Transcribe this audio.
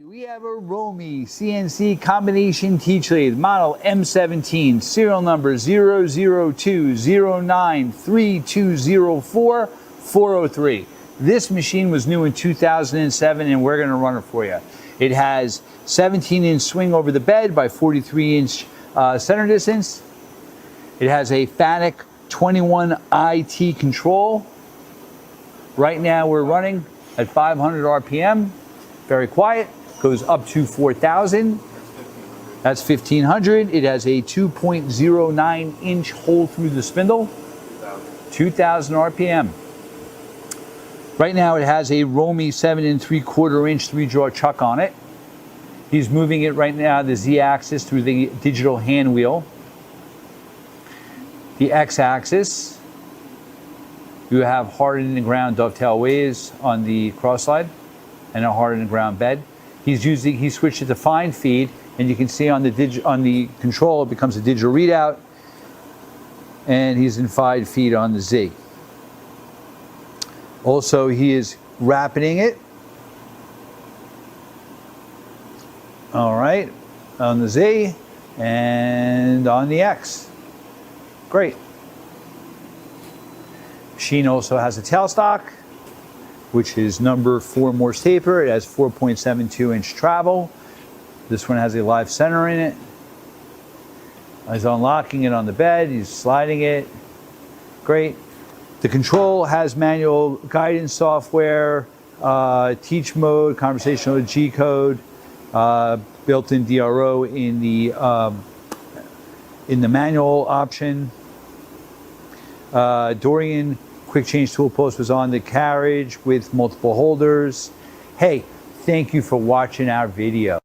We have a Romi CNC combination teach lathe, model M17, serial number 002093204-403. This machine was new in 2007 and we're going to run it for you. It has 17-inch swing over the bed by 43-inch center distance. It has a FANUC 21 IT control. Right now we're running at 500 RPM, very quiet. Goes up to 4,000. That's 1,500. It has a 2.09-inch hole through the spindle. 2,000 RPM. Right now it has a Romi 7.75-inch 3-jaw chuck on it. He's moving it right now, the Z-axis, through the digital hand wheel. The X-axis, you have hard in the ground dovetail ways on the cross slide and a hard in the ground bed. He switched it to fine feed, and you can see on the control it becomes a digital readout, and he's in fine feed on the Z. Also, he is rapiding it. All right, on the Z and on the X. Great. Machine also has a tailstock, which is number 4 Morse taper. It has 4.72-inch travel. This one has a live center in it. He's unlocking it on the bed. He's sliding it. Great. The control has manual guidance software, teach mode, conversational G code, built-in DRO in the manual option. Dorian quick change tool post was on the carriage with multiple holders. Hey, thank you for watching our video.